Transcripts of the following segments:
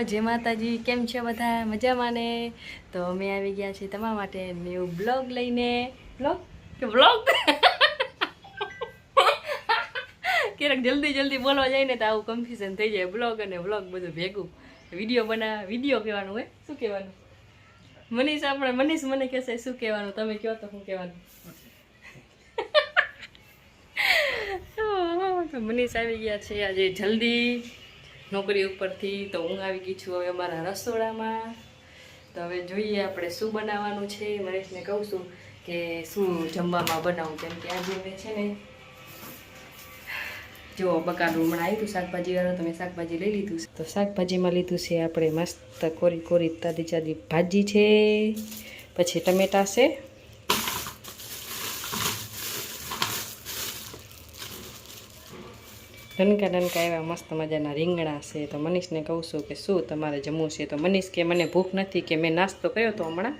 જય માતાજી, કેમ છે બધા? મજામાં ને? તો અમે આવી ગયા છીએ તમારા માટે ન્યૂ બ્લોગ લઈને. બ્લોગ ક્યારેક જલ્દી બોલવા જાય ને તો આવું કન્ફ્યુઝન થઈ જાય. બ્લોગ અને વ્લોગ બધું ભેગું. વિડીયો કહેવાનું હોય. શું કહેવાનું? મનીષ મને કહેશે શું કહેવાનું, તમે કહો તો શું કહેવાનું. મનીષ આવી ગયા છે આજે જલ્દી નોકરી ઉપરથી, તો હું આવી ગઈ છું હવે અમારા રસોડામાં. તો હવે જોઈએ આપણે શું બનાવવાનું છે. મનીષને કહું છું કે શું જમવામાં બનાવું, કેમ કે આજે મેં છે ને જો બકાલું હમણાં આવ્યું હતું શાકભાજી વાળો, તો મેં શાકભાજી લઈ લીધું. તો શાકભાજીમાં લીધું છે આપણે મસ્ત કોરી તાજી ભાજી છે, પછી ટમેટા છે, ડનકા એવા મસ્ત મજાના રીંગણા છે. તો મનીષને કહું છું કે શું તમારે જમવું છે, તો મનીષ કે મને ભૂખ નથી, કે મેં નાસ્તો કર્યો તો હમણાં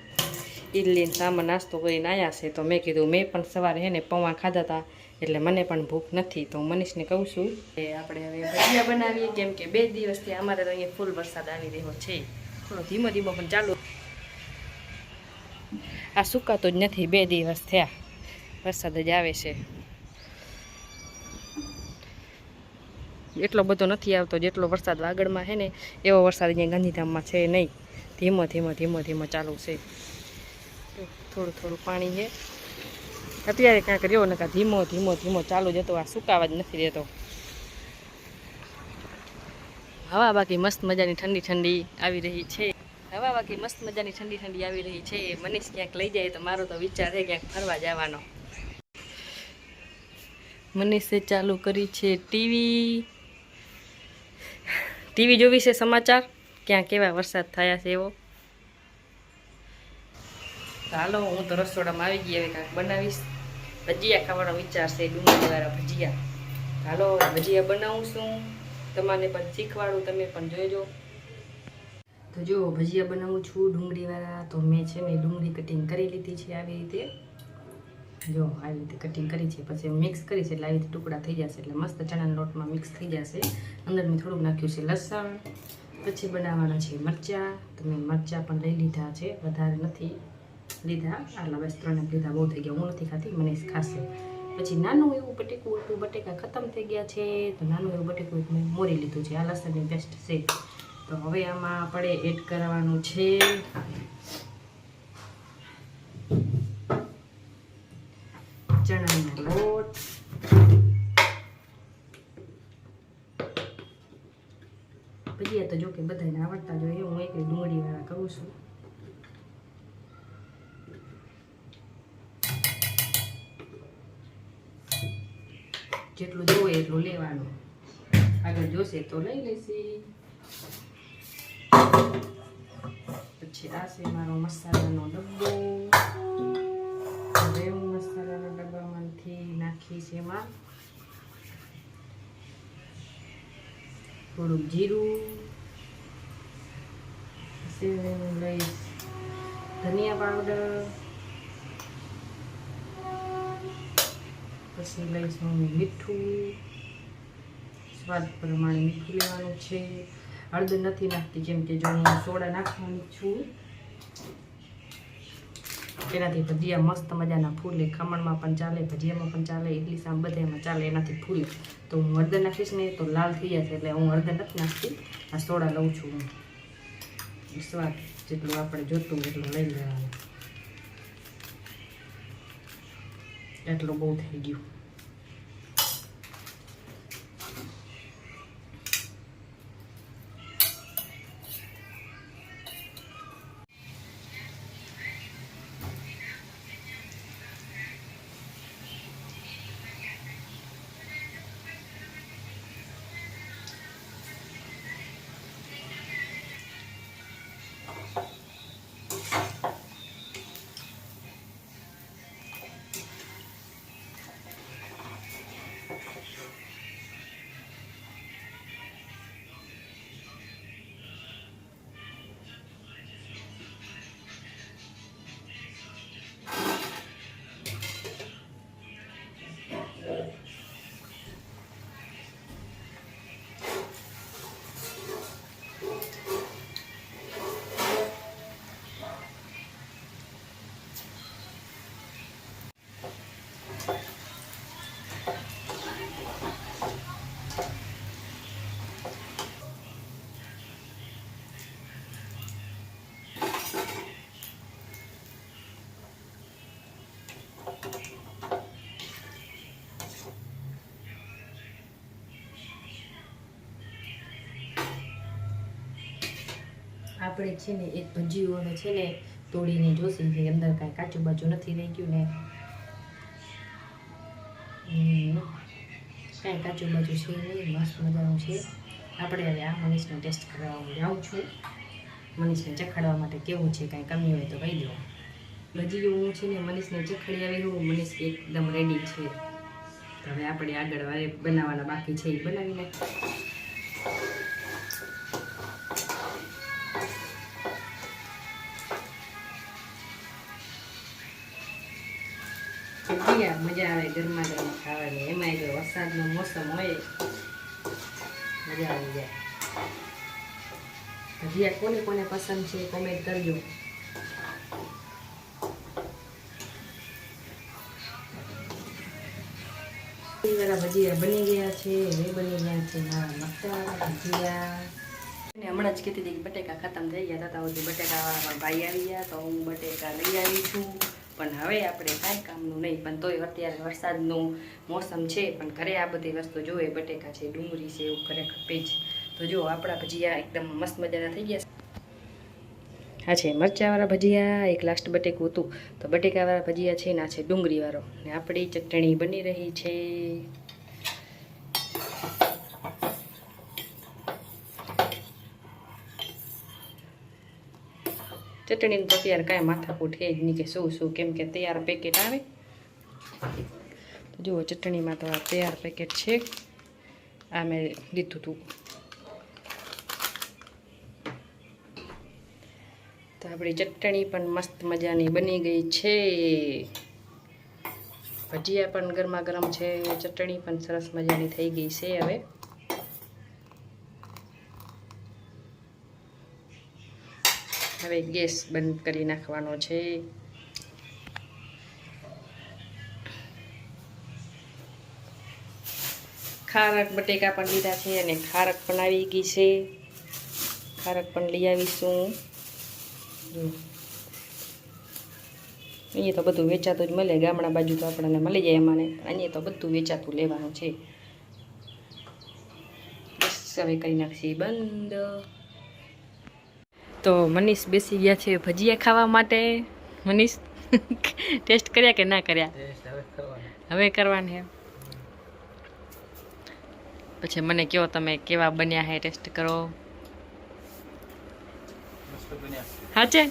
ઇડલીને સામાન નાસ્તો કરીને આવ્યા છે. તો મેં કીધું મેં પણ સવારે હે ને પૌવા ખાધા હતા એટલે મને પણ ભૂખ નથી. તો મનીષને કહું છું કે આપણે હવે ભજીયા બનાવીએ, કેમ કે 2 દિવસથી અમારે તો અહીંયા ફૂલ વરસાદ આવી રહ્યો છે. થોડો ધીમો પણ ચાલુ, આ સુકાતો જ નથી. 2 દિવસ થયા વરસાદ જ આવે છે. એટલો બધો નથી આવતો જેટલો વરસાદ આગળમાં છે ને, એવો વરસાદ અહીંયા ગાંધીધામમાં છે નહીં. ધીમો ચાલુ છે. થોડું પાણી છે અત્યારે, કાંઈક રહ્યો ને કાં ધીમો ચાલુ જ હતો. આ સુકાવા જ નથી રહેતો. હવા બાકી મસ્ત મજાની ઠંડી આવી રહી છે. મનીષ ક્યાંક લઈ જાય તો મારો તો વિચાર છે ક્યાંક ફરવા જવાનો. મનીષે ચાલુ કરી છે ટીવી જોવી છે, સમાચાર ક્યાં કેવા વરસાદ થયા છે એવો. હાલો, હું તો રસોડામાં આવી ગઈ. હવે કાંઈક બનાવીશ. ભજીયા ખાવાનો વિચાર છે, ડુંગળીવાળા ભજીયા. હાલો, ભજીયા બનાવું છું, તમારે પણ શીખવાડું, તમે પણ જોઈજો. તો જો ભજીયા બનાવું છું ડુંગળીવાળા. તો મેં છે ને ડુંગળી કટિંગ કરી લીધી છે આવી રીતે. જો આવી રીતે કટિંગ કરી છે, પછી મિક્સ કરી છે એટલે આવી રીતે ટુકડા થઈ જશે, એટલે મસ્ત ચણાના લોટમાં મિક્સ થઈ જશે. અંદર મેં થોડુંક નાખ્યું છે લસણ. પછી બનાવવાના છે મરચાં. તો મેં મરચાં પણ લઈ લીધા છે, વધારે નથી લીધા, આટલા બસ 3 લીધા, બહુ થઈ ગયા. હું નથી ખાતી, મનીષ ખાશે. પછી નાનું એવું બટેકું હતું, બટેકા ખતમ થઈ ગયા છે, તો નાનું એવું બટેકું મેં મોરી લીધું છે. આ લસણની પેસ્ટ છે. તો હવે આમાં આપણે એડ કરવાનું છે ચણાનો લોટ. ભજીયા તો જો કે બધાને આવડતા જ હોય, હું એક ડુંગળીવાળા કરું છું. જેટલું જોવે એટલું લેવાનું, આગળ જોશે તો લઈ લેશે. પછી આ છે મારો મસાલાનો ડબ્બો. હવે હું મસાલાના ડબ્બામાંથી નાખીશ એમાં થોડુંક જીરું, લઈશ ધનિયા પાવડર, પછી લઈશું મીઠું, સ્વાદ પ્રમાણે મીઠું લેવાનું છે. હળદર નથી નાખતી, કેમ કે જો હું સોડા નાખવાની છું, એનાથી ભજીયા મસ્ત મજાના ફૂલે. ખમણમાં પણ ચાલે, ભજીયામાં પણ ચાલે, ઇડલી સામ બધામાં ચાલે, એનાથી ફૂલે. તો હું હળદર નાખીશ ને તો લાલ થઈ જશે, એટલે હું હળદર નથી નાખતી, આ સોડા લઉં છું હું. સ્વાદ જેટલું આપણે જોતું એટલું લઈ લેવાનું. એટલું બહુ થઈ ગયું. આપણે છે ને એક ભજીયોને છે ને તોડીને જોશે કે અંદર કાંઈ કાચું બાજુ નથી રહી ગયું ને કાંઈ કાચું બાજુ છે નહીં, મસ્ત મજાનું છે. આપણે હવે આ મનીષને ટેસ્ટ કરવા જાઉં છું. મનીષને ચખાડવા માટે કેવું છે, કાંઈ કમી હોય તો કહી દો. ભજીયું હું છે ને મનીષને ચખાડી આવી હું. મનીષ એકદમ રેડી છે. તો હવે આપણે આગળ બનાવવાના બાકી છે એ બનાવી નાખીએ. મજા આવે ગરમા ગરમ ખાવાની, એમાં જો વરસાદનો મોસમ હોય મજા આવી જાય. ભજીયા કોને કોને પસંદ છે કોમેન્ટ કરજો. ભજીયા બની ગયા છે, હવે બની ગયા છે મારા મસાલા ભજીયા. હમણાં જ કહેતી હતી કે બટેકા ખતમ થઈ ગયા હતા, તો બટેકા વાળા ભાઈ આવી ગયા તો હું બટેકા લઈ આવી છું. પણ હવે આપણે કાંઈ કામનું નહીં, પણ તોય અત્યારે વરસાદનું મોસમ છે પણ ઘરે આ બધી વસ્તુ જોઈએ. બટેકા છે, ડુંગળી છે, એવું ખરેખર પેજ. તો જો આપણા ભજીયા એકદમ મસ્ત મજાના થઈ ગયા છે. આ છે મરચાંવાળા ભજીયા, એક લાસ્ટ બટેકું હતું તો બટેકાવાળા ભજીયા છે ને આ છે ડુંગળીવાળો. ને આપણી ચટણી બની રહી છે. ચટણીનું તો અત્યારે કાંઈ માથાકૂટ છે જ નહીં કે શું કેમ કે તૈયાર પેકેટ આવે. તો જુઓ ચટણીમાં તો આ તૈયાર પેકેટ છે, આ મેં લીધું હતું. તો આપણી ચટણી પણ મસ્ત મજાની બની ગઈ છે. ભજીયા પણ ગરમા ગરમ છે, ચટણી પણ સરસ મજાની થઈ ગઈ છે. હવે ગેસ બંધ કરી નાખવાનો છે. ખારક બટેકા પણ લીધા છે અને ખારક પણ આવી ગઈ છે. ખારક પણ લઈ આવીશું. અહીંયા તો બધું વેચાતું જ મળે, ગામડા બાજુ તો આપણને મળી જાય એમાંને. અહીંયા તો બધું વેચાતું લેવાનું છે. બસ હવે કરી નાખીએ બંધ. તો મનીષ બેસી ગયા છે ભજીયા ખાવા માટે. મનીષ ટેસ્ટ કર્યા કે ના કર્યા? હવે કરવાના હે. પછી મને કહો તમે કેવા બન્યા હે, ટેસ્ટ કરો. હા છે.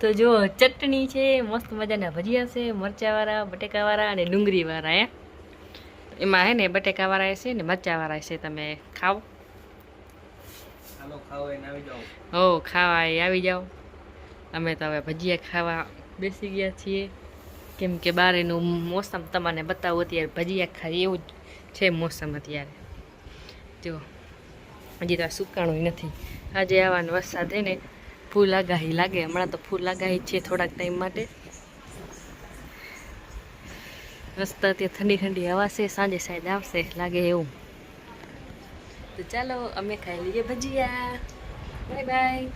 તો જો ચટણી છે, મસ્ત મજાના ભજીયા છે, મરચાંવાળા, બટેકાવાળા અને ડુંગળીવાળા. એમાં હે ને બટેકાવાળા છે ને મરચાંવાળા છે. તમે ખાઓ. હો ખાવા આવી જાઓ. અમે તો હવે ભજીયા ખાવા બેસી ગયા છીએ, કેમ કે બારેનું મોસમ તમને બતાવું. અત્યારે ભજીયા ખાઈ એવું જ છે મોસમ અત્યારે. જો હજી તો આ સુકાણું નથી. આજે આવવાનો વરસાદ છે ને ફૂલ આગાહી લાગે. હમણાં તો ફૂલ આગાહી છે થોડાક ટાઈમ માટે. રસ્તા ત્યાં ઠંડી ઠંડી હવા છે, સાંજે સાંજ આવશે લાગે એવું. તો ચાલો અમે ખાઈ લઈએ ભજીયા. Bye bye.